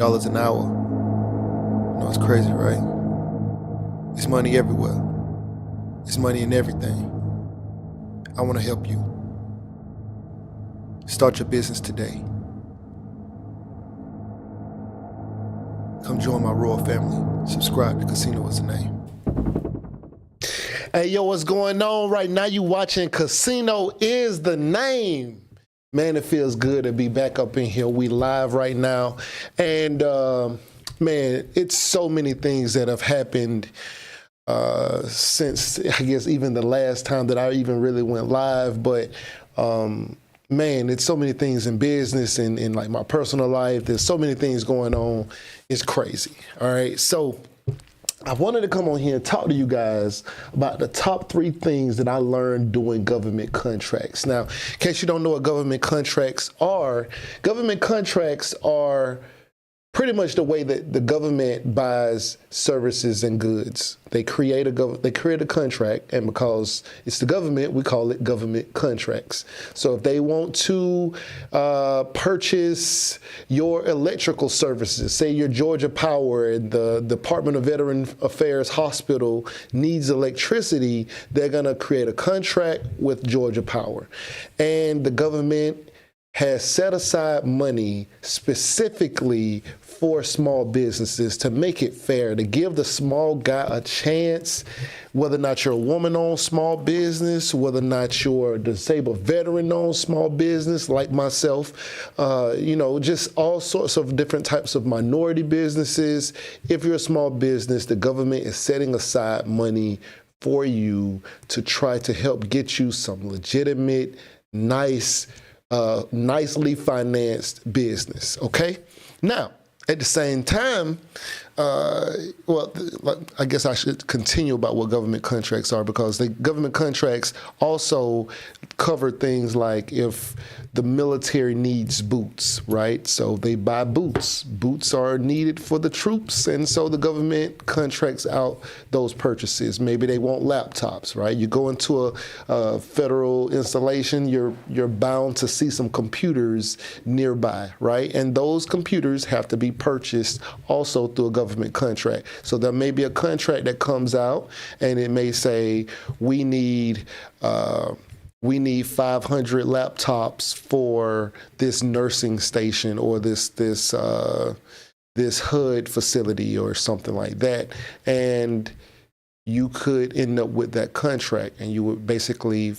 $20 an hour. You know, it's crazy, right? It's money everywhere. It's money in everything. I want to help you. Start your business today. Come join my royal family. Subscribe to Casino Is the Name. Hey, yo, what's going on right now? You watching Casino Is the Name. Man, it feels good to be back up in here. We live right now. And, man, it's so many things that have happened since, I guess, even the last time that I even really went live. But, man, it's so many things in business and in like my personal life. There's so many things going on. It's crazy. All right. So I wanted to come on here and talk to you guys about the top 3 things that I learned doing government contracts. Now, in case you don't know what government contracts are pretty much the way that the government buys services and goods. They create a contract, and because it's the government, we call it government contracts. So if they want to purchase your electrical services, say your Georgia Power and the Department of Veteran Affairs Hospital needs electricity, they're gonna create a contract with Georgia Power. And the government has set aside money specifically for small businesses to make it fair, to give the small guy a chance, whether or not you're a woman-owned small business, whether or not you're a disabled veteran-owned small business like myself, you know, just all sorts of different types of minority businesses. If you're a small business, the government is setting aside money for you to try to help get you some legitimate, nicely financed business, okay? Now, at the same time, well, I guess I should continue about what government contracts are, because the government contracts also cover things like if the military needs boots, right? So they buy boots. Boots are needed for the troops, and so the government contracts out those purchases. Maybe they want laptops, right? You go into a federal installation, you're bound to see some computers nearby, right? And those computers have to be purchased also through a government contract. So there may be a contract that comes out, and it may say we need 500 laptops for this nursing station or this HUD facility or something like that. And you could end up with that contract, and you would basically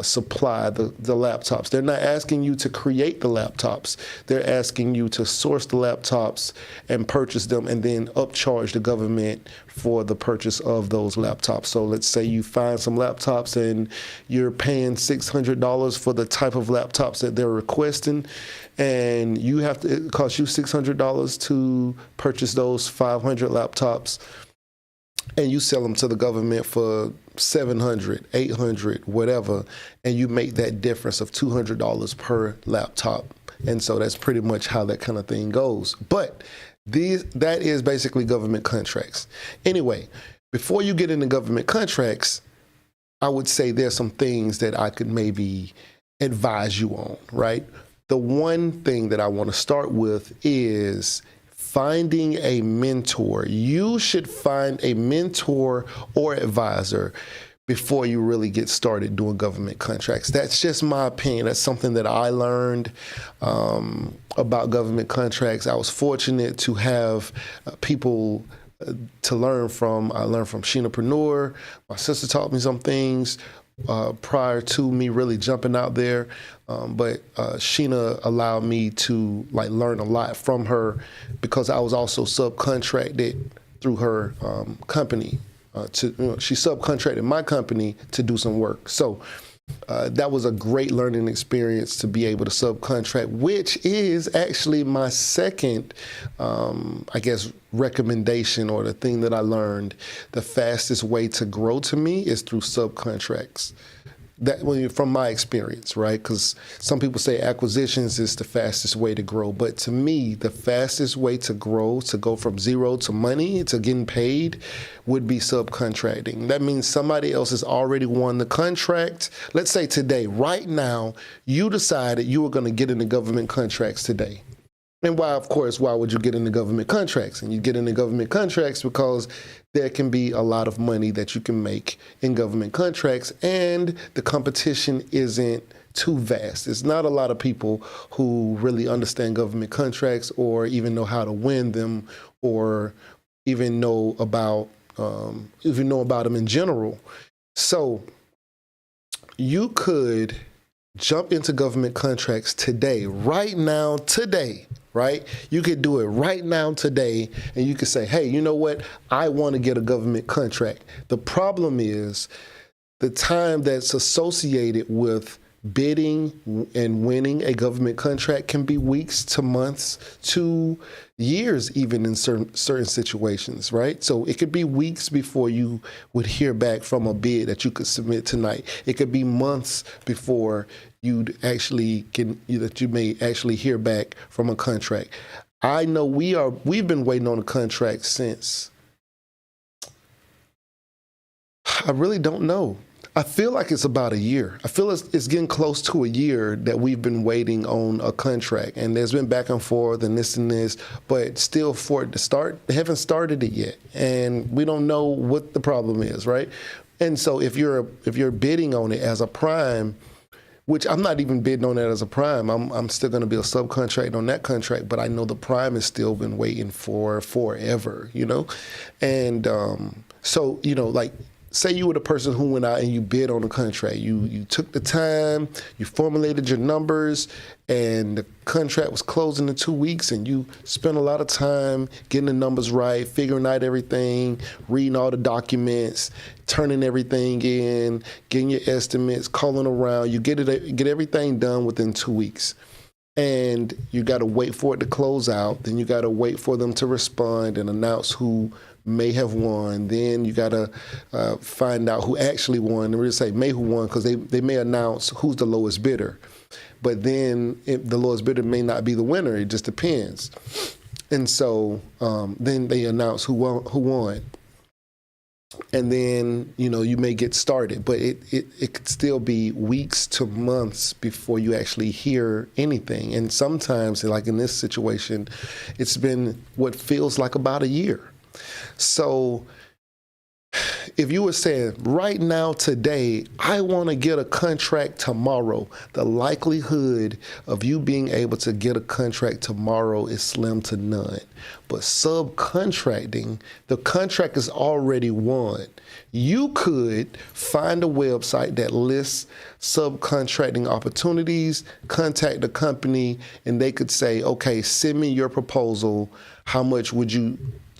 supply the laptops. They're not asking you to create the laptops. They're asking you to source the laptops and purchase them, and then upcharge the government for the purchase of those laptops. So let's say you find some laptops and you're paying $600 for the type of laptops that they're requesting, and it costs you $600 to purchase those 500 laptops, and you sell them to the government for $700, $800, whatever, and you make that difference of $200 per laptop. And so that's pretty much how that kind of thing goes. But that is basically government contracts. Anyway, before you get into government contracts, I would say there's some things that I could maybe advise you on, right? The one thing that I want to start with is finding a mentor. You should find a mentor or advisor before you really get started doing government contracts. That's just my opinion. That's something that I learned about government contracts. I was fortunate to have people to learn from. I learned from Sheenapreneur. My sister taught me some things prior to me really jumping out there. But Sheena allowed me to learn a lot from her, because I was also subcontracted through her company. She subcontracted my company to do some work. So that was a great learning experience to be able to subcontract, which is actually my second, I guess, recommendation, or the thing that I learned. The fastest way to grow to me is through subcontracts. That from my experience, right? Because some people say acquisitions is the fastest way to grow, but to me, the fastest way to grow, to go from zero to money, to getting paid, would be subcontracting. That means somebody else has already won the contract. Let's say today, right now, you decided you were going to get into government contracts today. And why, of course, why would you get into government contracts? And you get into government contracts because there can be a lot of money that you can make in government contracts, and the competition isn't too vast. There's not a lot of people who really understand government contracts or even know how to win them or even know about them in general. So you could jump into government contracts today, right now, today, right? You could do it right now, today, and you could say, hey, you know what? I want to get a government contract. The problem is the time that's associated with bidding and winning a government contract can be weeks to months to years, even in certain situations, right? So it could be weeks before you would hear back from a bid that you could submit tonight. It could be months before you'd actually that you may actually hear back from a contract. I know we've been waiting on a contract since, I really don't know. I feel like it's about a year. I feel it's getting close to a year that we've been waiting on a contract, and there's been back and forth and this, but still for it to start, they haven't started it yet, and we don't know what the problem is, right? And so if you're bidding on it as a prime, which I'm not even bidding on that as a prime, I'm still going to be a subcontract on that contract, but I know the prime has still been waiting for forever, and so like. Say you were the person who went out and you bid on a contract. You took the time, you formulated your numbers, and the contract was closing in 2 weeks, and you spent a lot of time getting the numbers right, figuring out everything, reading all the documents, turning everything in, getting your estimates, calling around. You get everything done within 2 weeks. And you got to wait for it to close out. Then you got to wait for them to respond and announce who may have won. Then you got to find out who actually won. And we'll say may who won because they may announce who's the lowest bidder. But then the lowest bidder may not be the winner. It just depends. And so then they announce who won. And then, you may get started, but it could still be weeks to months before you actually hear anything. And sometimes, like in this situation, it's been what feels like about a year. So if you were saying right now, today, I want to get a contract tomorrow, the likelihood of you being able to get a contract tomorrow is slim to none. But subcontracting, the contract is already won. You could find a website that lists subcontracting opportunities, contact the company, and they could say, okay, send me your proposal. How much would you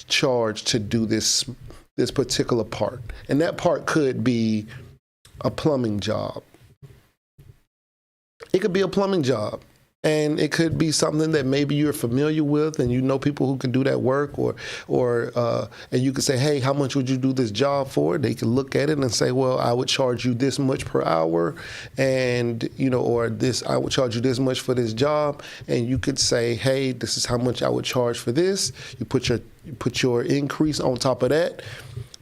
charge to do this particular part? And that part could be a plumbing job. It could be a plumbing job. And it could be something that maybe you're familiar with and you know people who can do that work, or and you could say, hey, how much would you do this job for? They can look at it and say, well, I would charge you this much per hour, and or this, I would charge you this much for this job. And you could say, hey, this is how much I would charge for this. You put your increase on top of that.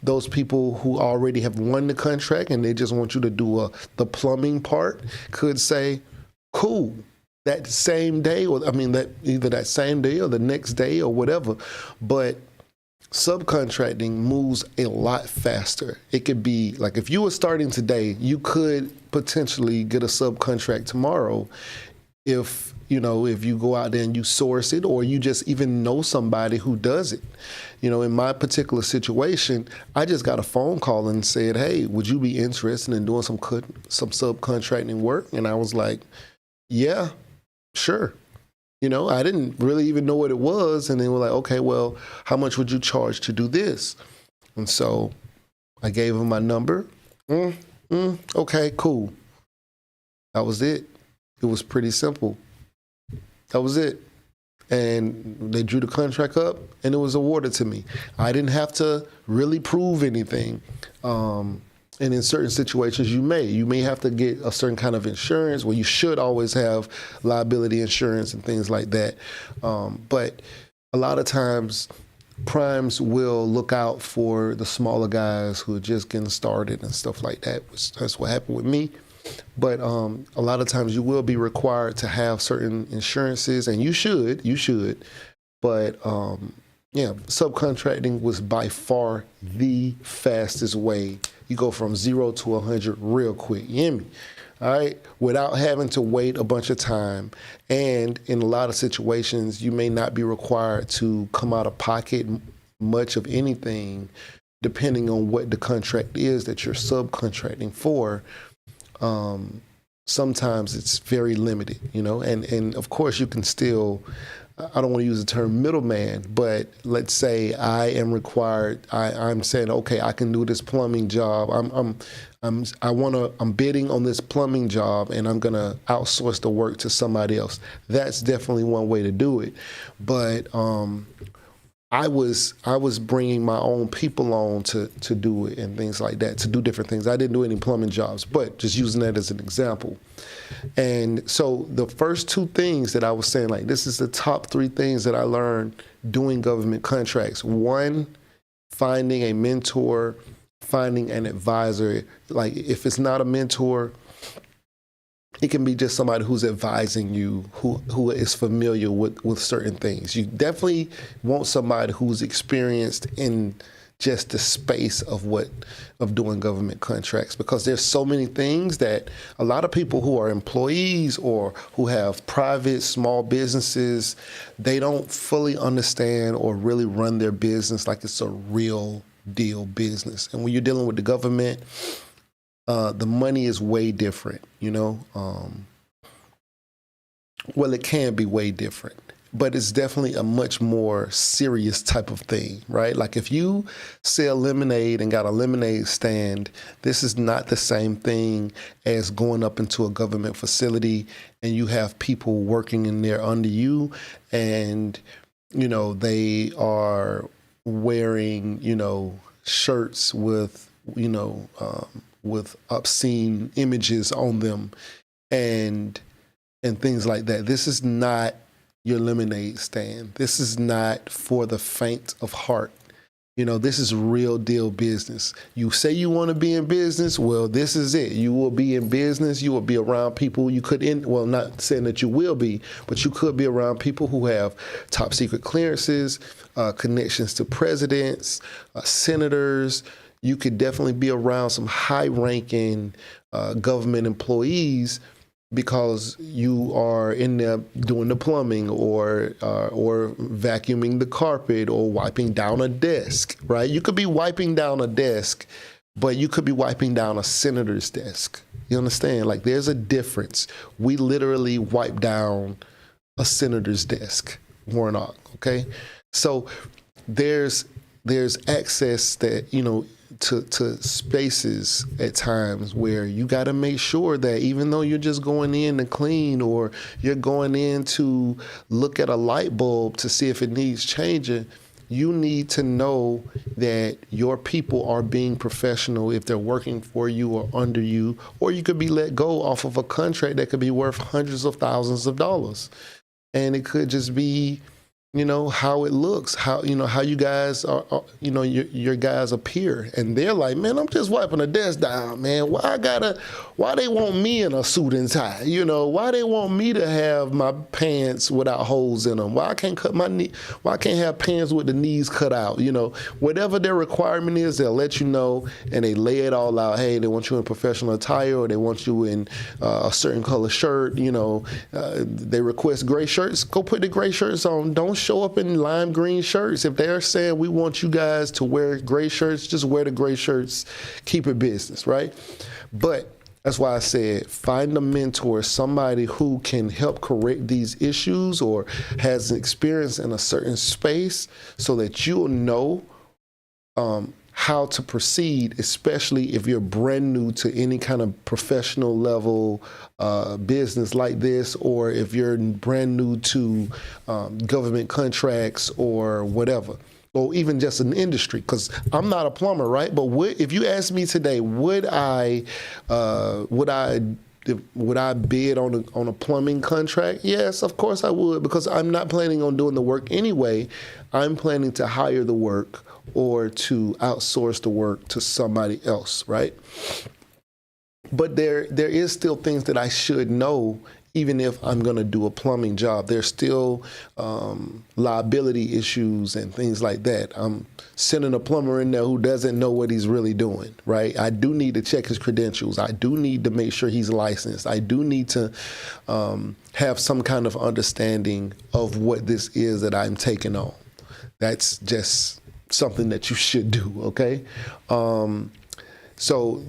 Those people who already have won the contract and they just want you to do the plumbing part could say, cool. That same day, that either that same day or the next day or whatever. But subcontracting moves a lot faster. It could be like if you were starting today, you could potentially get a subcontract tomorrow if you go out there and you source it, or you just even know somebody who does it. In my particular situation, I just got a phone call and said, hey, would you be interested in doing some subcontracting work? And I was like, yeah. Sure. I didn't really even know what it was. And they were like, okay, well, how much would you charge to do this? And so I gave them my number. Okay, cool. That was it. It was pretty simple. That was it. And they drew the contract up and it was awarded to me. I didn't have to really prove anything. And in certain situations, you may have to get a certain kind of insurance. Well, you should always have liability insurance and things like that. But a lot of times, primes will look out for the smaller guys who are just getting started and stuff like that. That's what happened with me. But a lot of times you will be required to have certain insurances, and you should. But yeah, subcontracting was by far the fastest way. You go from 0 to 100 real quick. You hear me? All right, without having to wait a bunch of time. And in a lot of situations, you may not be required to come out of pocket much of anything, depending on what the contract is that you're subcontracting for. Sometimes it's very limited, and of course you can still, I don't want to use the term middleman, but let's say I am required, I'm saying, okay, I can do this plumbing job. I'm bidding on this plumbing job, and I'm going to outsource the work to somebody else. That's definitely one way to do it. But I was bringing my own people on to do it and things like that, to do different things. I didn't do any plumbing jobs, but just using that as an example. And so the first two things that I was saying, like, this is the top three things that I learned doing government contracts. One, finding a mentor, finding an advisor. Like, if it's not a mentor, it can be just somebody who's advising you, who is familiar with certain things. You definitely want somebody who's experienced in just the space of doing government contracts, because there's so many things that a lot of people who are employees or who have private small businesses, they don't fully understand or really run their business like it's a real deal business. And when you're dealing with the government, the money is way different, well, it can be way different, but it's definitely a much more serious type of thing, right? Like if you sell lemonade and got a lemonade stand, this is not the same thing as going up into a government facility and you have people working in there under you, and, they are wearing, shirts with, with obscene images on them and things like that. This is not your lemonade stand. This is not for the faint of heart. This is real deal business. You say you want to be in business, well, this is it. You will be in business. You will be around people you could, not saying that you will be, but you could be around people who have top secret clearances, connections to presidents, senators. You could definitely be around some high-ranking government employees because you are in there doing the plumbing or vacuuming the carpet or wiping down a desk, right? You could be wiping down a desk, but you could be wiping down a senator's desk. You understand? Like, there's a difference. We literally wipe down a senator's desk, Warnock, okay? So there's access that, to spaces at times where you got to make sure that even though you're just going in to clean or you're going in to look at a light bulb to see if it needs changing, you need to know that your people are being professional if they're working for you or under you, or you could be let go off of a contract that could be worth hundreds of thousands of dollars. And it could just be, how it looks, how you guys are, your guys appear. And they're like, man, I'm just wiping a desk down, man. Why they want me in a suit and tie? Why they want me to have my pants without holes in them? Why I can't cut my knee? Why I can't have pants with the knees cut out? Whatever their requirement is, they'll let you know, and they lay it all out. Hey, they want you in professional attire, or they want you in a certain color shirt. They request gray shirts. Go put the gray shirts on. Don't show up in lime green shirts. If they're saying we want you guys to wear gray shirts, just wear the gray shirts. Keep it business, right? But that's why I said find a mentor, somebody who can help correct these issues or has experience in a certain space so that you'll know how to proceed, especially if you're brand new to any kind of professional level business like this, or if you're brand new to government contracts or whatever, or even just an industry. Because I'm not a plumber, right? But if you ask me today, would I bid on a plumbing contract? Yes, of course I would, because I'm not planning on doing the work anyway. I'm planning to hire the work or to outsource the work to somebody else, right? But there is still things that I should know, even if I'm going to do a plumbing job. There's still liability issues and things like that. I'm sending a plumber in there who doesn't know what he's really doing, right? I do need to check his credentials. I do need to make sure he's licensed. I do need to have some kind of understanding of what this is that I'm taking on. That's just something that you should do, okay? So,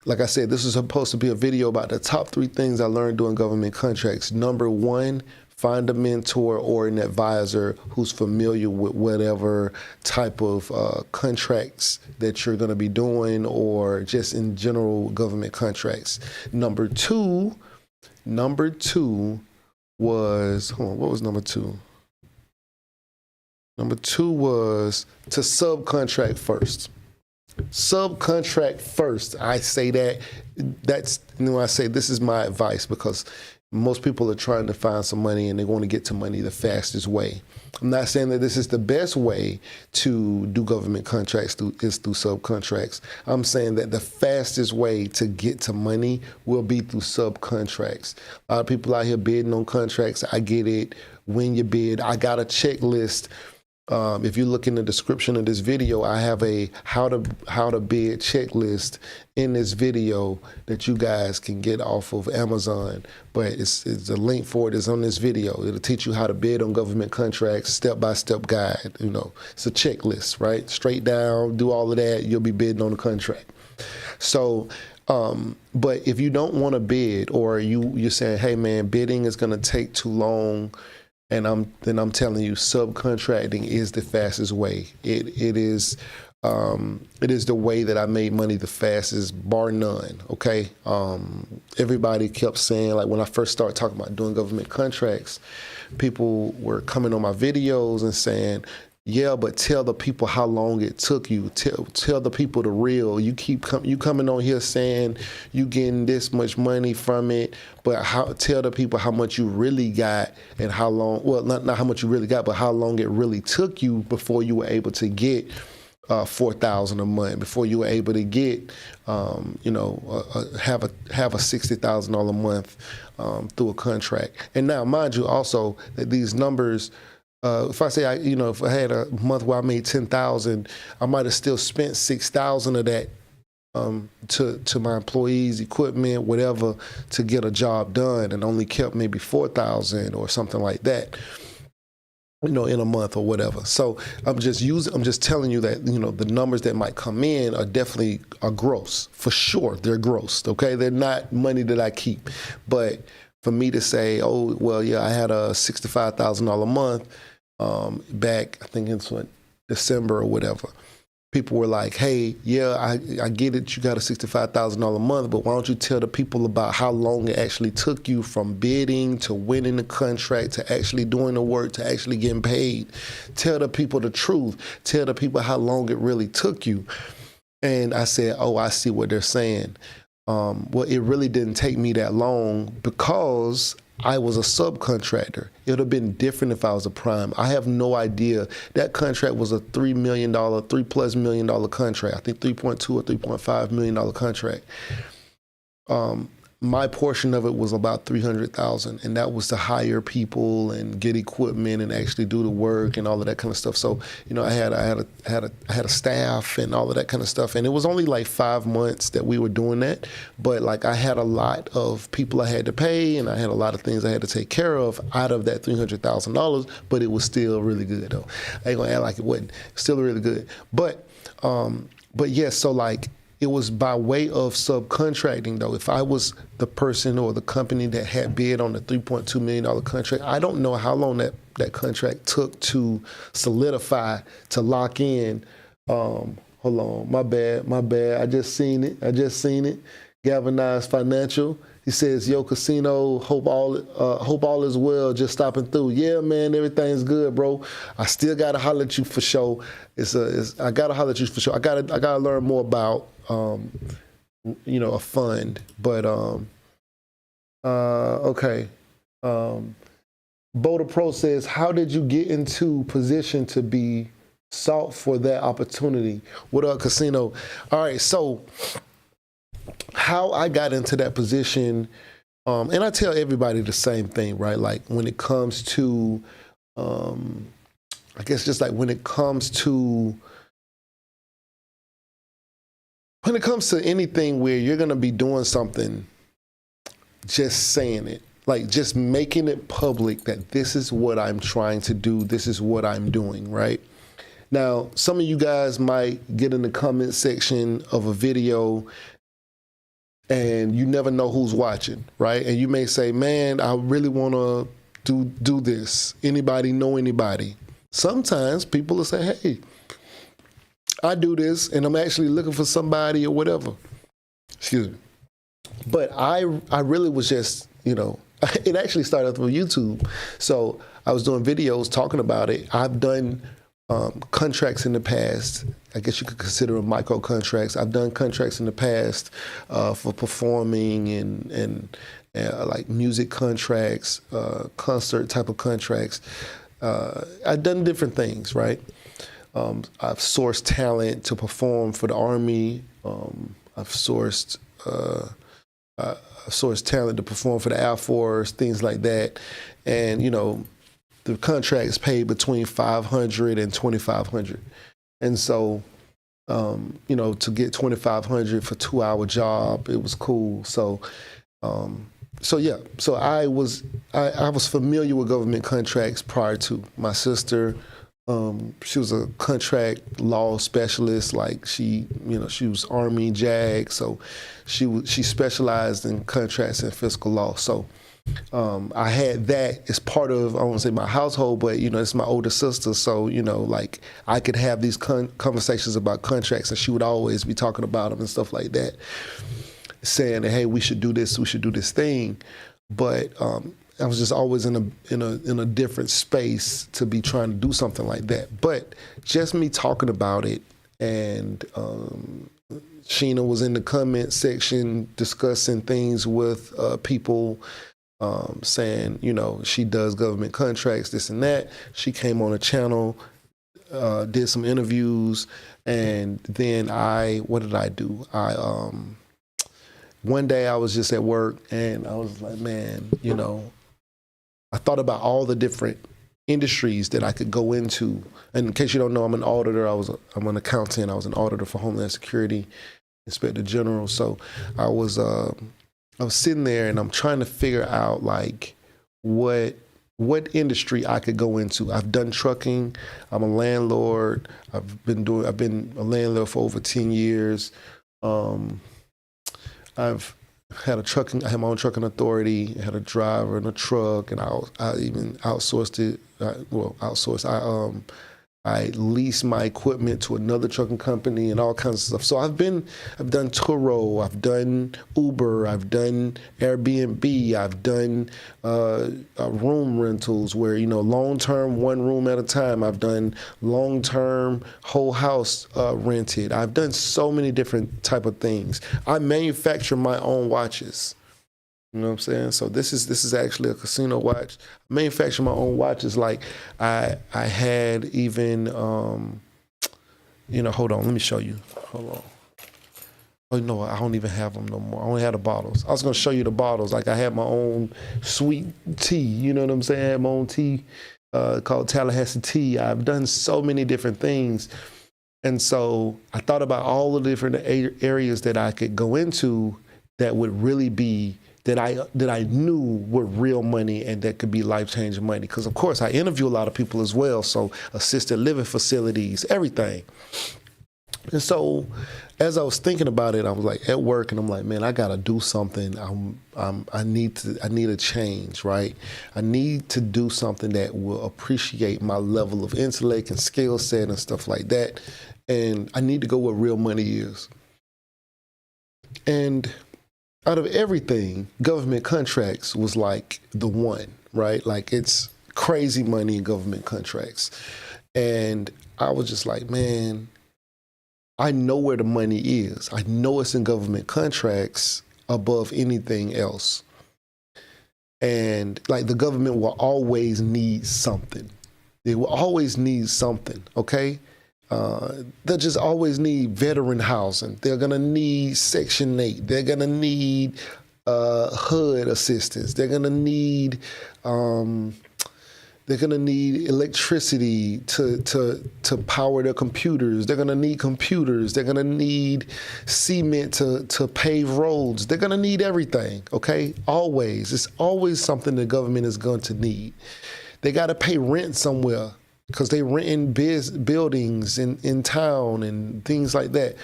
like I said, this is supposed to be a video about the top 3 things I learned doing government contracts. Number 1, find a mentor or an advisor who's familiar with whatever type of contracts that you're going to be doing, or just in general government contracts. Number two was, hold on, what was number 2? Number 2 was to subcontract first. Subcontract first. I say that's, I say this is my advice, because most people are trying to find some money and they want to get to money the fastest way. I'm not saying that this is the best way to do government contracts is through subcontracts. I'm saying that the fastest way to get to money will be through subcontracts. A lot of people out here bidding on contracts. I get it. When you bid, I got a checklist. If you look in the description of this video, I have a how to bid checklist in this video that you guys can get off of Amazon. But it's the link for it is on this video. It'll teach you how to bid on government contracts, step-by-step guide. It's a checklist, right? Straight down, do all of that, you'll be bidding on the contract. So, but if you don't want to bid, or you're saying, hey man, bidding is going to take too long, and I'm telling you, subcontracting is the fastest way. It is the way that I made money the fastest, bar none. Okay. Everybody kept saying, like when I first started talking about doing government contracts, people were coming on my videos and saying, yeah, but tell the people how long it took you. Tell the people the real. You coming on here saying you getting this much money from it, but tell the people how much you really got and how long. Well, not how much you really got, but how long it really took you before you were able to get $4,000 a month, before you were able to get have a $60,000 a month through a contract. And now, mind you, also that these numbers. If I say if I had a month where I made 10,000, I might have still spent 6,000 of that to my employees, equipment, whatever, to get a job done, and only kept maybe 4,000 or something like that, in a month or whatever. So I'm just telling you that the numbers that might come in are definitely gross, for sure. They're gross. Okay, they're not money that I keep, but for me to say, oh well, yeah, I had a $65,000 a month. Back, I think it's December or whatever, people were like, hey, yeah, I get it, you got a $65,000 a month, but why don't you tell the people about how long it actually took you from bidding to winning the contract to actually doing the work to actually getting paid? Tell the people the truth. Tell the people how long it really took you. And I said, oh, I see what they're saying. Well, it really didn't take me that long because I was a subcontractor. It would have been different if I was a prime. I have no idea. That contract was a $3 plus million contract. I think $3.2 or $3.5 million contract. My portion of it was about $300,000, and that was to hire people and get equipment and actually do the work and all of that kind of stuff. So, I had a staff and all of that kind of stuff, and it was only like 5 months that we were doing that. But like I had a lot of people I had to pay, and I had a lot of things I had to take care of out of that $300,000. But it was still really good though. I ain't gonna act like it wasn't. Still really good. But yes, so like. It was by way of subcontracting, though. If I was the person or the company that had bid on the $3.2 million contract, I don't know how long that contract took to solidify, to lock in. Hold on, my bad. I just seen it. Galvanized Financial. He says, yo, Casino, hope all is well, just stopping through. Yeah, man, everything's good, bro. I still got to holler at you for sure. I got to holler at you for sure. I got to learn more about, a fund. But, okay. Boda Pro says, how did you get into position to be sought for that opportunity? What up, Casino? All right, so how I got into that position, and I tell everybody the same thing, right? Like when it comes to, I guess just like when it comes to anything where you're gonna be doing something, just saying it, like just making it public that this is what I'm trying to do, this is what I'm doing, right? Now, some of you guys might get in the comment section of a video and you never know who's watching, right? And you may say, man, I really want to do this. Anybody know anybody? Sometimes people will say, hey, I do this and I'm actually looking for somebody or whatever. Excuse me. But I really was just, it actually started off on YouTube. So I was doing videos talking about it. I've done contracts in the past. I guess you could consider them micro contracts. I've done contracts in the past for performing and like music contracts, concert type of contracts. I've done different things, right? I've sourced talent to perform for the Army. I've sourced talent to perform for the Air Force, things like that. And, the contracts paid between $500 and $2,500. And so, to get $2,500 for a 2-hour job, it was cool. So I was familiar with government contracts prior to. My sister, she was a contract law specialist. Like she was Army JAG, so she specialized in contracts and fiscal law. So I had that as part of, I won't say my household, but it's my older sister. So like I could have these conversations about contracts, and she would always be talking about them and stuff like that, saying that, hey, we should do this thing. But I was just always in a different space to be trying to do something like that. But just me talking about it, and Sheena was in the comment section discussing things with people, saying, she does government contracts, this and that. She came on a channel, did some interviews, and then what did I do? One day I was just at work and I was like, man, I thought about all the different industries that I could go into. And in case you don't know, I'm an auditor. I'm an accountant. I was an auditor for Homeland Security, Inspector General. So I was sitting there and I'm trying to figure out like what industry I could go into. I've done trucking. I'm a landlord. I've been a landlord for over 10 years. I've had I had my own trucking authority. I had a driver and a truck, and I even outsourced it. I leased my equipment to another trucking company and all kinds of stuff. So I've done Turo, I've done Uber, I've done Airbnb, I've done room rentals where, long-term, one room at a time. I've done long-term, whole house rented. I've done so many different type of things. I manufacture my own watches. You know what I'm saying? So this is actually a casino watch. I manufacture my own watches. Like I had even, hold on, let me show you. Hold on. Oh no, I don't even have them no more. I only had the bottles. I was gonna show you the bottles. Like I had my own sweet tea. You know what I'm saying? I had my own tea called Tallahassee tea. I've done so many different things, and so I thought about all the different areas that I could go into that would really be. That I knew were real money and that could be life-changing money. Because, of course, I interview a lot of people as well, so assisted living facilities, everything. And so as I was thinking about it, I was like at work, and I'm like, man, I got to do something. I need a change, right? I need to do something that will appreciate my level of intellect and skill set and stuff like that. And I need to go where real money is. And out of everything, government contracts was like the one, right? Like it's crazy money in government contracts. And I was just like, man, I know where the money is. I know it's in government contracts above anything else. And like the government will always need something. They will always need something, okay? They'll just always need veteran housing. They're going to need Section 8. They're going to need HUD assistance. They're going to need electricity to power their computers. They're going to need computers. They're going to need cement to pave roads. They're going to need everything, okay? Always. It's always something the government is going to need. They got to pay rent somewhere because they renting buildings in town and things like that.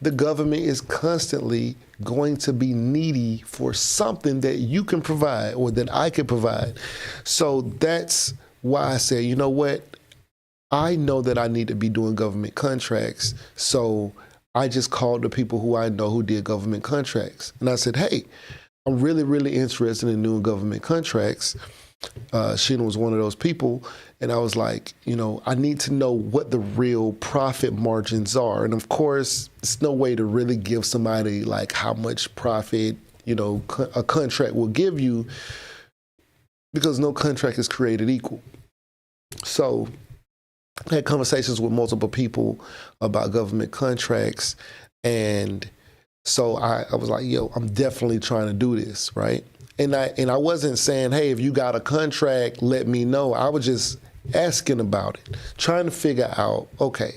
The government is constantly going to be needy for something that you can provide or that I can provide. So that's why I say, you know what? I know that I need to be doing government contracts. So I just called the people who I know who did government contracts. And I said, hey, I'm really, really interested in doing government contracts. Sheena was one of those people. And I was like, you know, I need to know what the real profit margins are. And of course, it's no way to really give somebody like how much profit, you know, a contract will give you, because no contract is created equal. So I had conversations with multiple people about government contracts. And so I was like, yo, I'm definitely trying to do this, right? And I wasn't saying, hey, if you got a contract, let me know. I was just asking about it, trying to figure out, okay,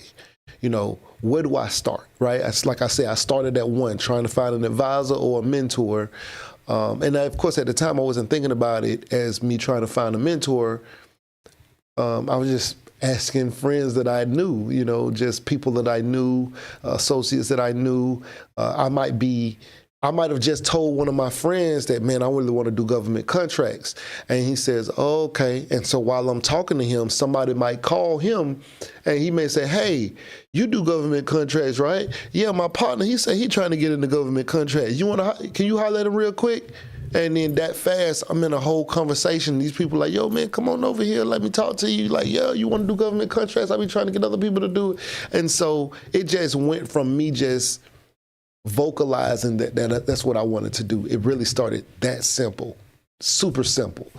you know, where do I start, right? Like I said, I started at one, trying to find an advisor or a mentor. And of course, at the time, I wasn't thinking about it as me trying to find a mentor. I was just asking friends that I knew, you know, just people that I knew, associates that I knew. I might have just told one of my friends that, man, I really want to do government contracts. And he says, oh, okay. And so while I'm talking to him, somebody might call him and he may say, hey, you do government contracts, right? Yeah, my partner, he said he trying to get into government contracts. Can you holler at him real quick? And then that fast, I'm in a whole conversation. These people like, yo, man, come on over here. Let me talk to you. Like, yo, you want to do government contracts? I be trying to get other people to do it. And so it just went from me just vocalizing that's what I wanted to do. It really started that simple, super simple,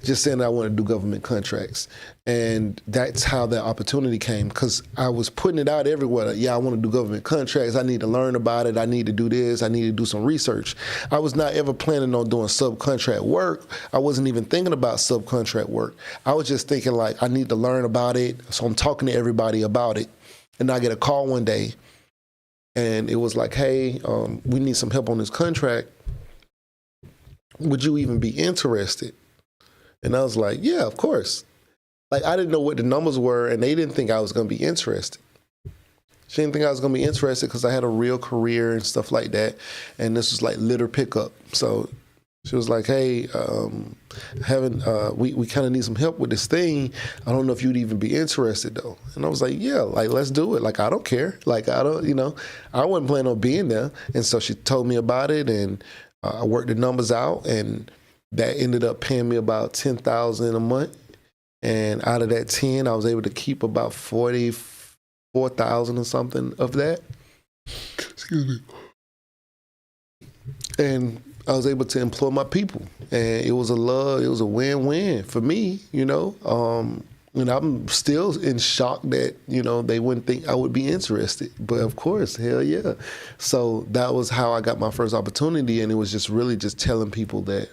just saying I want to do government contracts. And that's how that opportunity came, because I was putting it out everywhere. Yeah, I want to do government contracts. I need to learn about it. I need to do this. I need to do some research. I was not ever planning on doing subcontract work. I wasn't even thinking about subcontract work. I was just thinking like, I need to learn about it. So I'm talking to everybody about it. And I get a call one day, and it was like, hey, we need some help on this contract. Would you even be interested? And I was like, yeah, of course. Like, I didn't know what the numbers were, and they didn't think I was going to be interested. She didn't think I was going to be interested because I had a real career and stuff like that. And this was like litter pickup. So she was like, hey, we kind of need some help with this thing. I don't know if you'd even be interested though. And I was like, yeah, like, let's do it. Like, I don't care. Like, I don't, you know, I wasn't planning on being there. And so she told me about it, and I worked the numbers out, and that ended up paying me about $10,000 a month. And out of that 10, I was able to keep about 44,000 or something of that. Excuse me. And I was able to employ my people, and it was a win-win for me, you know. And I'm still in shock that, you know, they wouldn't think I would be interested, but of course, hell yeah. So that was how I got my first opportunity, and it was just really just telling people that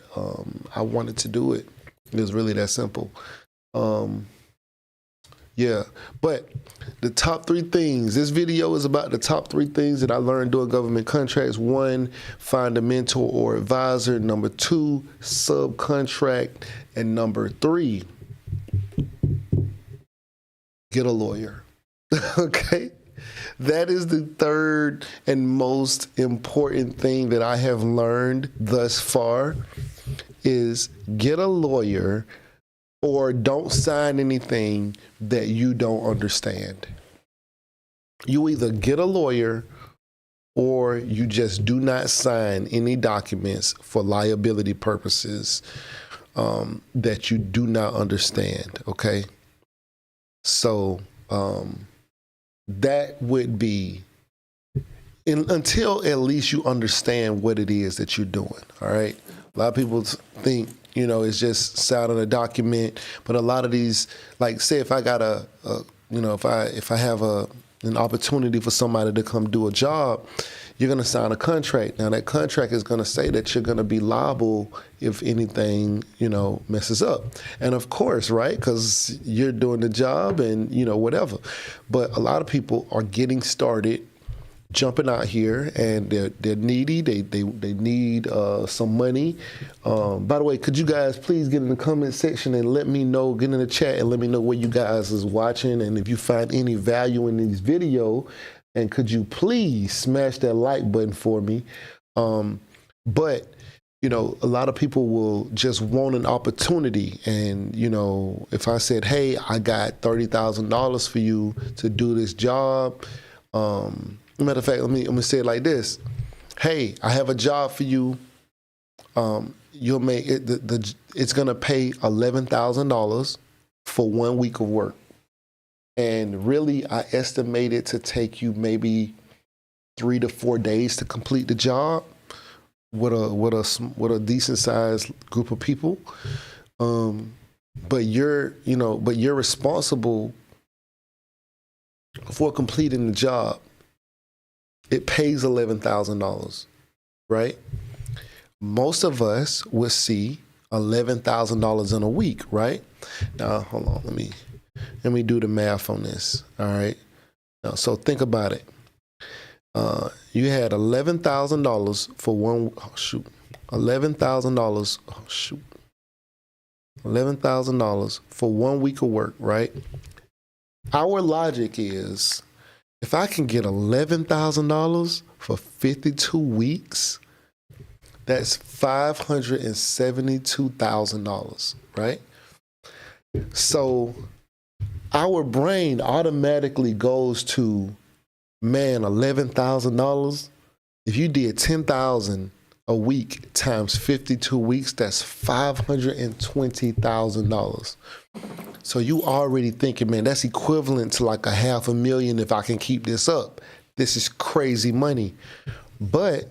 I wanted to do it. It was really that simple. Yeah, but the top 3 things, this video is about the top 3 things that I learned doing government contracts. 1, find a mentor or advisor. Number 2, subcontract. And number 3, get a lawyer. Okay? That is the third and most important thing that I have learned thus far, is get a lawyer, or don't sign anything that you don't understand. You either get a lawyer, or you just do not sign any documents for liability purposes that you do not understand, okay? So that would be, until at least you understand what it is that you're doing, all right? A lot of people think, you know, it's just signing a document, but a lot of these, like, say if I got if I have a an opportunity for somebody to come do a job, you're going to sign a contract. Now, that contract is going to say that you're going to be liable if anything, messes up. And of course, right, because you're doing the job and, whatever. But a lot of people are getting started, jumping out here, and they're needy. They need some money. By the way, could you guys please get in the comment section and let me know, get in the chat and let me know where you guys is watching, and if you find any value in this video, and could you please smash that like button for me? But a lot of people will just want an opportunity, and if I said, hey, I got $30,000 for you to do this job. Matter of fact, let me say it like this. Hey, I have a job for you. You'll make it. It's gonna pay $11,000 for 1 week of work, and really, I estimate it to take you maybe 3 to 4 days to complete the job with a decent sized group of people. But you're responsible for completing the job. It pays $11,000, right? Most of us will see $11,000 in a week, right? Now, hold on, let me do the math on this, all right? Now, so think about it. You had $11,000 for $11,000 for 1 week of work, right? Our logic is, if I can get $11,000 for 52 weeks, that's $572,000, right? So our brain automatically goes to, man, $11,000. If you did $10,000 a week times 52 weeks, that's $520,000. So you already thinking, man, that's equivalent to like $500,000 if I can keep this up. This is crazy money. But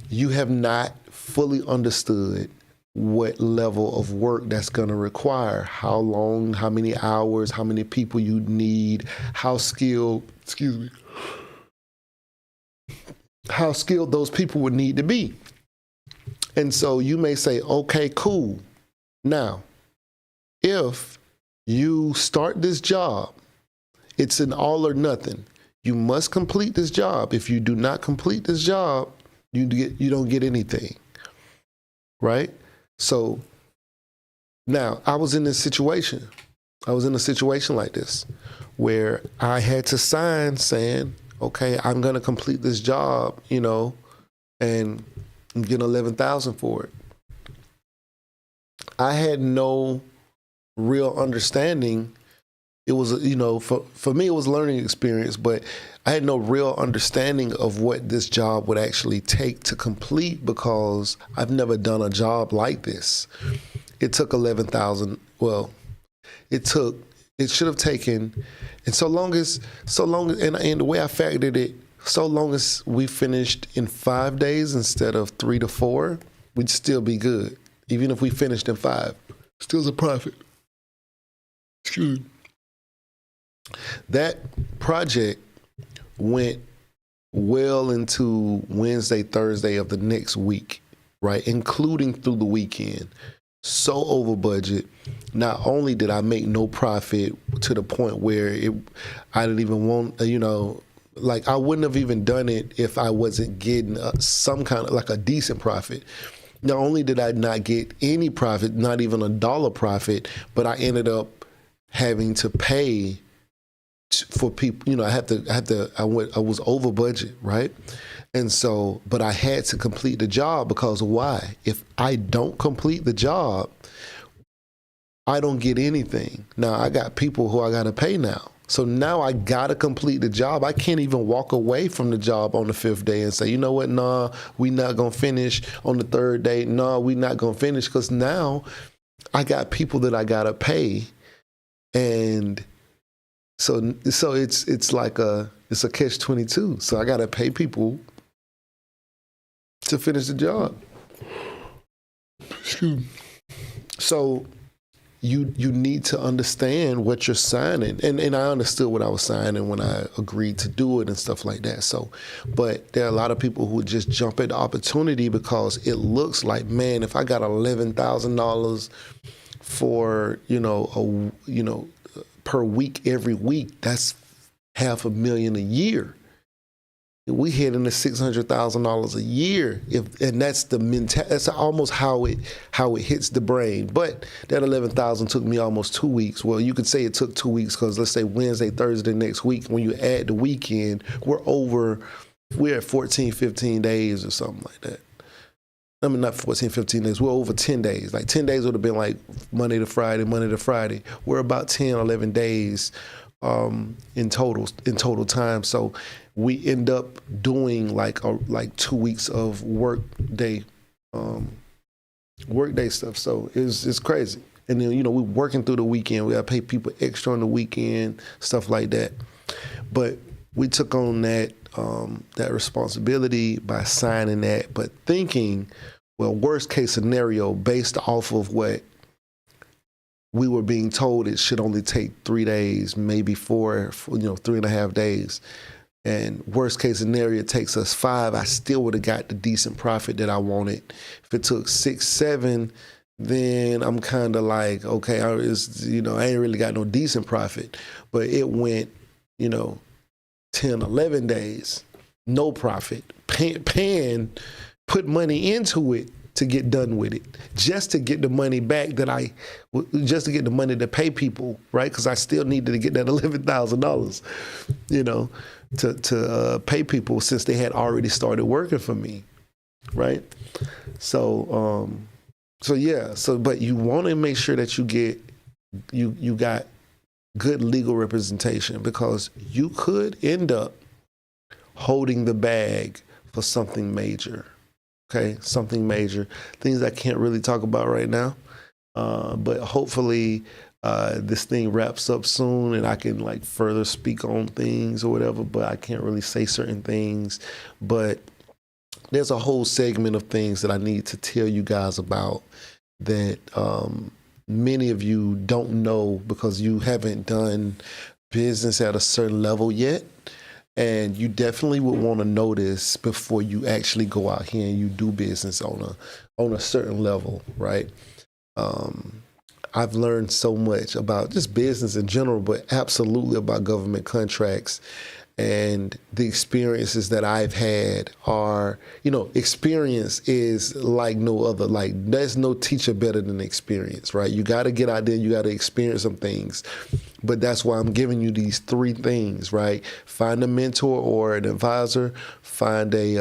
you have not fully understood what level of work that's going to require, how long, how many hours, how many people you need, how skilled those people would need to be. And so you may say, okay, cool. Now, if you start this job, it's an all or nothing. You must complete this job. If you do not complete this job, you don't get anything, right? So now I was in a situation like this where I had to sign saying, okay, I'm going to complete this job, and get $11,000 for it. I had no real understanding. It was, for me, it was a learning experience, but I had no real understanding of what this job would actually take to complete, because I've never done a job like this. It took $11,000. Well, it should have taken, and so long as, and the way I factored it, so long as we finished in 5 days instead of 3 to 4, we'd still be good. Even if we finished in 5, still's a profit. Excuse me. That project went well into Wednesday, Thursday of the next week, right? Including through the weekend. So over budget. Not only did I make no profit to the point where I didn't even want, like I wouldn't have even done it if I wasn't getting some kind of like a decent profit. Not only did I not get any profit, not even $1 profit, but I ended up having to pay for people. I was over budget, right? And so, but I had to complete the job, because why? If I don't complete the job, I don't get anything. Now I got people who I got to pay now. So now I got to complete the job. I can't even walk away from the job on the 5th day and say, you know what? Nah, we not going to finish on the 3rd day. Nah, we not going to finish, because now I got people that I got to pay. And so it's like it's a catch-22. So I got to pay people to finish the job. So you need to understand what you're signing. And I understood what I was signing when I agreed to do it and stuff like that. So, but there are a lot of people who just jump at the opportunity because it looks like, man, if I got $11,000 for, per week, every week, that's $500,000 a year. We hit into $600,000 a year, and that's the that's almost how it hits the brain. But that 11,000 took me almost 2 weeks. Well, you could say it took 2 weeks because let's say Wednesday, Thursday next week. When you add the weekend, we're at 14, 15 days or something like that. I mean, not 14, 15 days. We're over 10 days. Like 10 days would have been like Monday to Friday. We're about 10, 11 days in total time. So we end up doing like 2 weeks of workday stuff. So it's crazy. And then, we're working through the weekend. We got to pay people extra on the weekend, stuff like that. But we took on that responsibility by signing that, but thinking, well, worst case scenario, based off of what we were being told, it should only take 3 days, maybe 4, 3.5 days. And worst case scenario, it takes us 5. I still would have got the decent profit that I wanted. If it took 6, 7, then I'm kind of like, okay, I ain't really got no decent profit. But it went, 10, 11 days, no profit, put money into it to get done with it, just to get the money back just to get the money to pay people, right? Because I still needed to get that $11,000, to pay people since they had already started working for me, right? So, but you want to make sure that you got good legal representation, because you could end up holding the bag for something major. Okay, something major, things I can't really talk about right now, but hopefully this thing wraps up soon and I can further speak on things or whatever, but I can't really say certain things. But there's a whole segment of things that I need to tell you guys about that many of you don't know because you haven't done business at a certain level yet. And you definitely would want to know this before you actually go out here and you do business on a certain level, right? I've learned so much about just business in general, but absolutely about government contracts. And the experiences that I've had are, experience is like no other. Like, there's no teacher better than experience, right? You got to get out there and you got to experience some things. But that's why I'm giving you these 3 things, right? Find a mentor or an advisor. Find a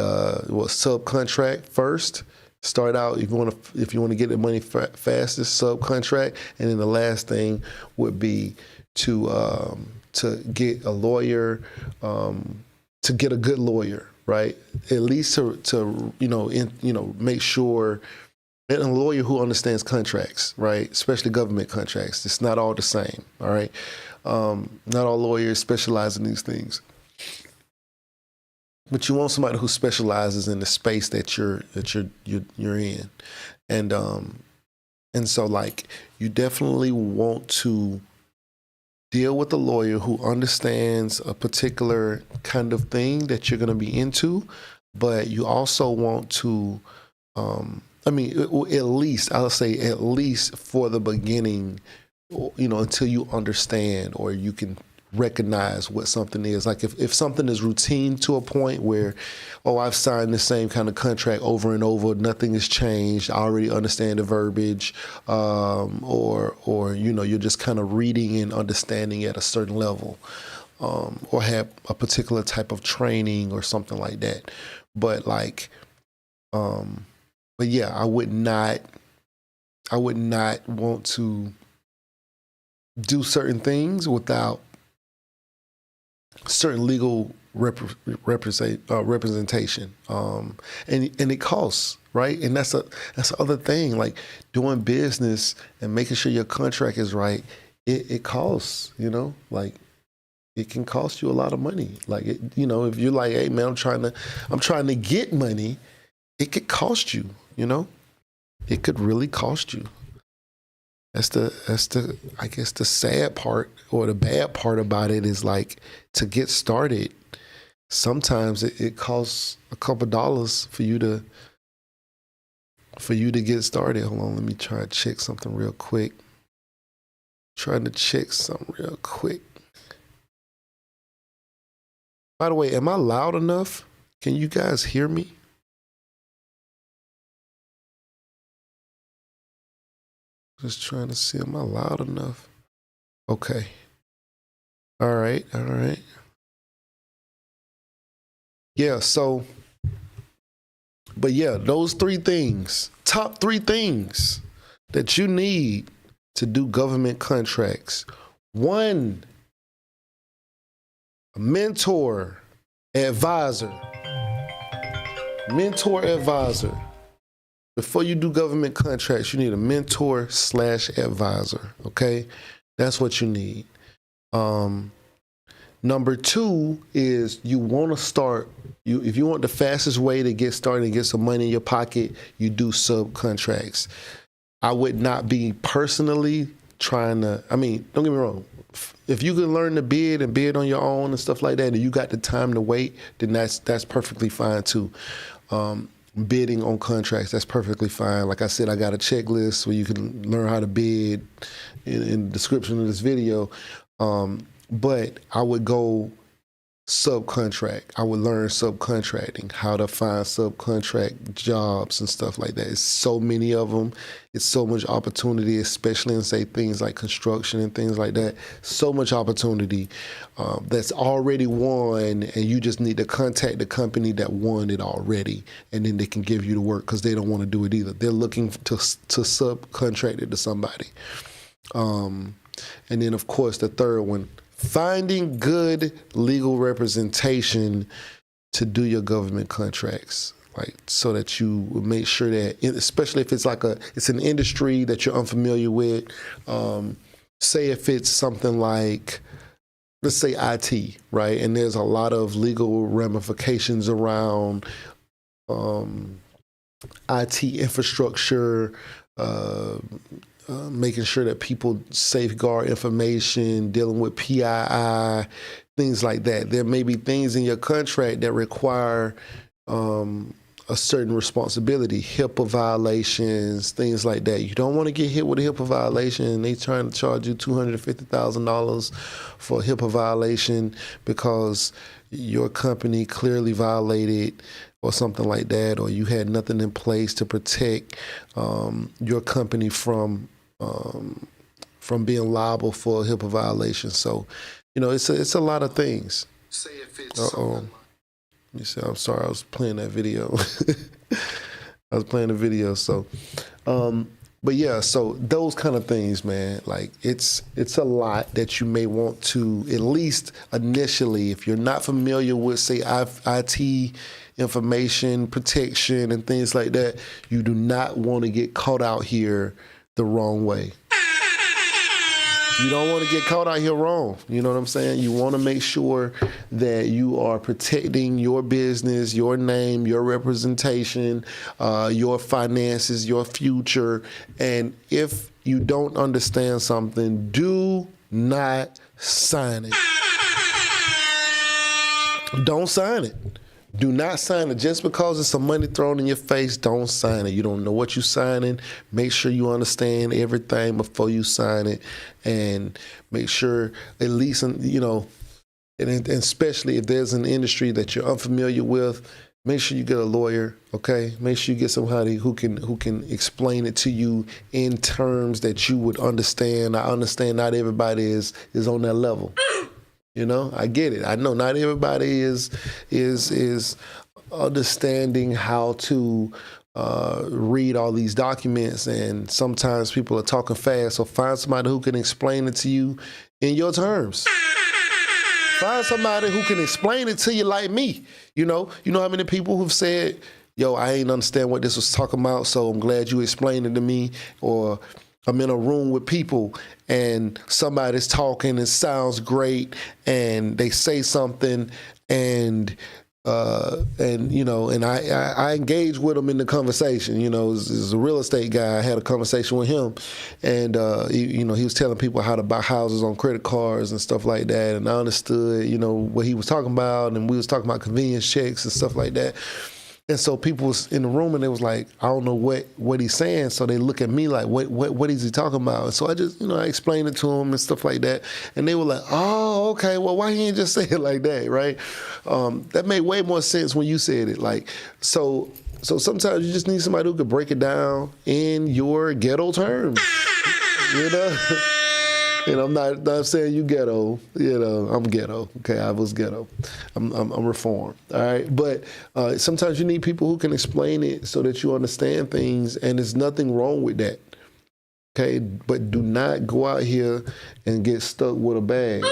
subcontract first. Start out if you want to get the money fastest, subcontract. And then the last thing would be to get a lawyer, to get a good lawyer, right? At least to make sure, and a lawyer who understands contracts, right? Especially government contracts. It's not all the same, all right? Not all lawyers specialize in these things. But you want somebody who specializes in the space that you're in. And so you definitely want to deal with a lawyer who understands a particular kind of thing that you're going to be into, but you also want to, at least for the beginning, until you understand or you can recognize what something is. Like if something is routine to a point where, I've signed the same kind of contract over and over, nothing has changed, I already understand the verbiage, or you're just kind of reading and understanding at a certain level, or have a particular type of training or something like that. But yeah, I would not want to do certain things without certain legal representation, and it costs, right? And that's the other thing. Like doing business and making sure your contract is right, it costs. It can cost you a lot of money. If you're like, hey man, I'm trying to get money, it could cost you. It could really cost you. I guess the sad part or the bad part about it is like to get started. Sometimes it costs a couple dollars for you to get started. Hold on, let me try to check something real quick. Trying to check something real quick. By the way, am I loud enough? Can you guys hear me? Just trying to see, am I loud enough? Okay. All right. Yeah, so, but yeah, those three things, top three things that you need to do government contracts. One, a mentor, advisor. Mentor, advisor. Before you do government contracts, you need a mentor / advisor, okay? That's what you need. Number two is you want to start, if you want the fastest way to get started and get some money in your pocket, you do subcontracts. I would not be personally trying to, don't get me wrong. If you can learn to bid and bid on your own and stuff like that, and you got the time to wait, then that's perfectly fine too. Bidding on contracts, that's perfectly fine. Like I said, I got a checklist where you can learn how to bid in the description of this video. But I would go subcontract. I would learn subcontracting, how to find subcontract jobs and stuff like that. It's so many of them. It's so much opportunity, especially in, say, things like construction and things like that. So much opportunity that's already won, and you just need to contact the company that won it already, and then they can give you the work because they don't want to do it either. They're looking to subcontract it to somebody. And then, of course, the third one, finding good legal representation to do your government contracts, like so that you make sure that, especially if it's like it's an industry that you're unfamiliar with. Say if it's something like, let's say IT, right? And there's a lot of legal ramifications around IT infrastructure, making sure that people safeguard information, dealing with PII, things like that. There may be things in your contract that require a certain responsibility, HIPAA violations, things like that. You don't want to get hit with a HIPAA violation and they trying to charge you $250,000 for a HIPAA violation because your company clearly violated or something like that, or you had nothing in place to protect your company from being liable for a HIPAA violation. So, it's a lot of things. Say if it's let me see. I'm sorry, I was playing that video. I was playing the video. So, but yeah, so those kind of things, man. Like it's a lot that you may want to, at least initially, if you're not familiar with, say, IT information protection and things like that, you do not want to get caught out here the wrong way. You don't want to get caught out here wrong. You know what I'm saying? You want to make sure that you are protecting your business, your name, your representation, your finances, your future. And if you don't understand something, do not sign it. Don't sign it. Do not sign it. Just because it's some money thrown in your face, don't sign it. You don't know what you're signing. Make sure you understand everything before you sign it, and make sure, at least, and especially if there's an industry that you're unfamiliar with, make sure you get a lawyer, okay? Make sure you get somebody who can explain it to you in terms that you would understand. I understand not everybody is on that level. I get it. I know not everybody is understanding how to read all these documents, and sometimes people are talking fast. So find somebody who can explain it to you in your terms. Find somebody who can explain it to you like me. You know how many people who've said, "Yo, I ain't understand what this was talking about, so I'm glad you explained it to me," or I'm in a room with people and somebody's talking, it sounds great, and they say something and And I engaged with him in the conversation. As a real estate guy, I had a conversation with him, and he was telling people how to buy houses on credit cards and stuff like that. And I understood, what he was talking about, and we was talking about convenience checks and stuff like that. And so people was in the room and they was like, I don't know what he's saying. So they look at me like, what is he talking about? And so I just, I explained it to him and stuff like that. And they were like, oh, okay, well, why he ain't just say it like that, right? That made way more sense when you said it. Like, so sometimes you just need somebody who could break it down in your ghetto terms, And I'm not saying you ghetto, I'm ghetto. Okay, I was ghetto. I'm reformed. All right, but sometimes you need people who can explain it so that you understand things, and there's nothing wrong with that. Okay, but do not go out here and get stuck with a bag.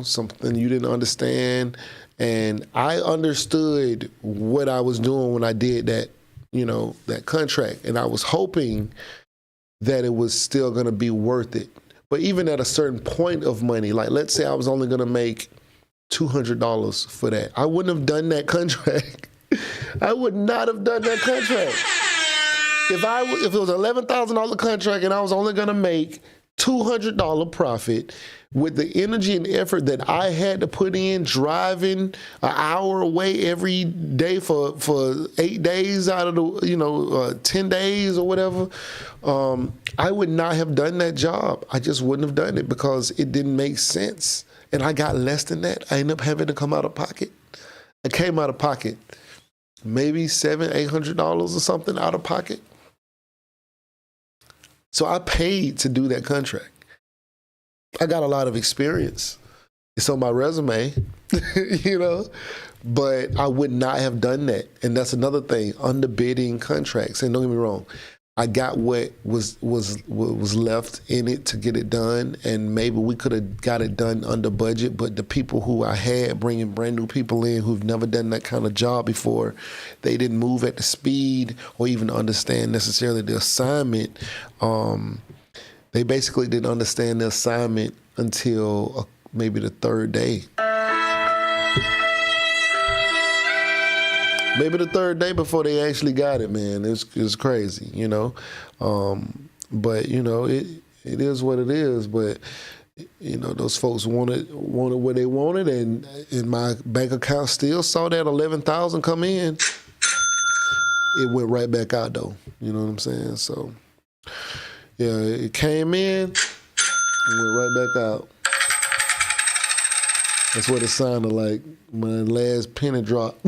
Something you didn't understand, and I understood what I was doing when I did that, that contract, and I was hoping that it was still going to be worth it. But even at a certain point of money, like let's say I was only going to make $200 for that, I wouldn't have done that contract. I would not have done that contract. If it was an $11,000 contract and I was only going to make $200 profit, with the energy and effort that I had to put in driving an hour away every day for 8 days out of the 10 days or whatever, I would not have done that job. I just wouldn't have done it because it didn't make sense. And I got less than that. I ended up having to come out of pocket. I came out of pocket maybe $700-800 or something out of pocket. So I paid to do that contract. I got a lot of experience. It's on my resume, but I would not have done that. And that's another thing, underbidding contracts. And don't get me wrong, I got what was left in it to get it done, and maybe we could have got it done under budget, but the people who I had bringing brand new people in who've never done that kind of job before, they didn't move at the speed or even understand necessarily the assignment. They basically didn't understand the assignment until maybe the third day. Maybe the third day before they actually got it, man. It's crazy, But it is what it is. But those folks wanted what they wanted, and my bank account still saw that 11,000 come in. It went right back out though. You know what I'm saying? So. Yeah, it came in and went right back out. That's what it sounded like when the last penny dropped.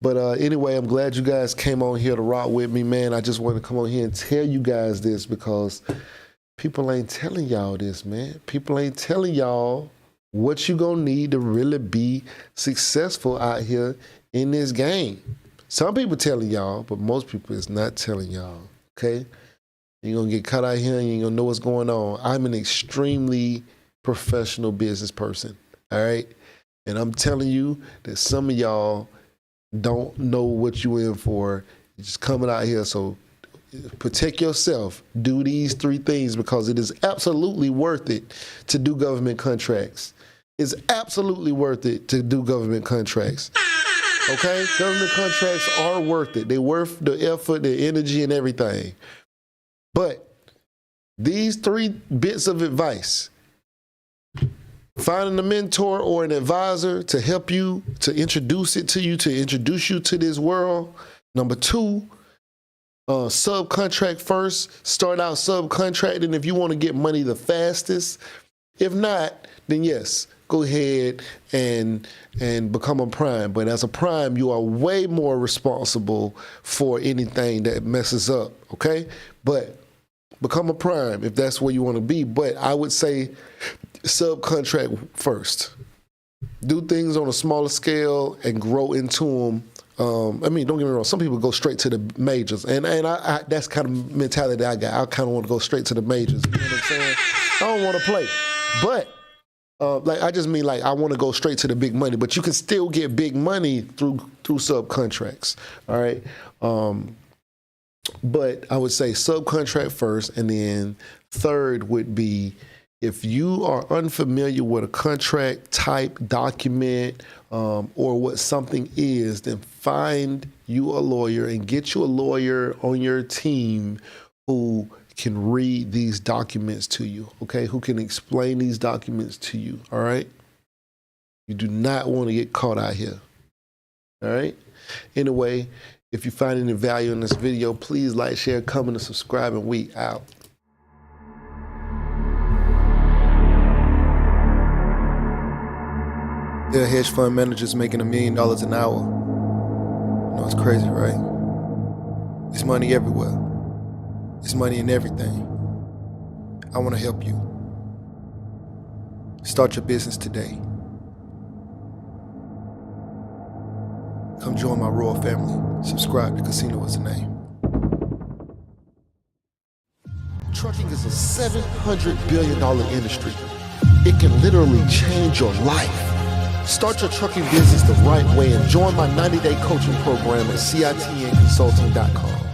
But anyway, I'm glad you guys came on here to rock with me, man. I just want to come on here and tell you guys this because people ain't telling y'all this, man. People ain't telling y'all what you gonna need to really be successful out here in this game. Some people telling y'all, but most people is not telling y'all, okay? You're going to get caught out here and you ain't going to know what's going on. I'm an extremely professional business person, all right? And I'm telling you that some of y'all don't know what you in for. You're just coming out here, so protect yourself. Do these 3 things because it is absolutely worth it to do government contracts. It's absolutely worth it to do government contracts. Okay? Government contracts are worth it. They're worth the effort, the energy, and everything. But these 3 bits of advice, finding a mentor or an advisor to help you, to introduce you to this world. Number 2, subcontract first. Start out subcontracting if you want to get money the fastest. If not, then yes, go ahead and become a prime. But as a prime, you are way more responsible for anything that messes up, okay? But become a prime if that's where you want to be. But I would say subcontract first. Do things on a smaller scale and grow into them. Don't get me wrong. Some people go straight to the majors, and I that's kind of mentality I got. I kind of want to go straight to the majors. You know what I'm saying? I don't want to play, but I want to go straight to the big money. But you can still get big money through subcontracts. All right. But I would say subcontract first, and then third would be If you are unfamiliar with a contract type, document, or what something is, then find you a lawyer and get you a lawyer on your team who can read these documents to you, okay? Who can explain these documents to you, all right? You do not want to get caught out here, all right? Anyway, if you find any value in this video, please like, share, comment, and subscribe, and we out. There are hedge fund managers making $1 million an hour. You know, it's crazy, right? It's money everywhere. It's money in everything. I want to help you. Start your business today. Come join my royal family. Subscribe to Casino is the name. Trucking is a $700 billion industry. It can literally change your life. Start your trucking business the right way and join my 90-day coaching program at CITNconsulting.com.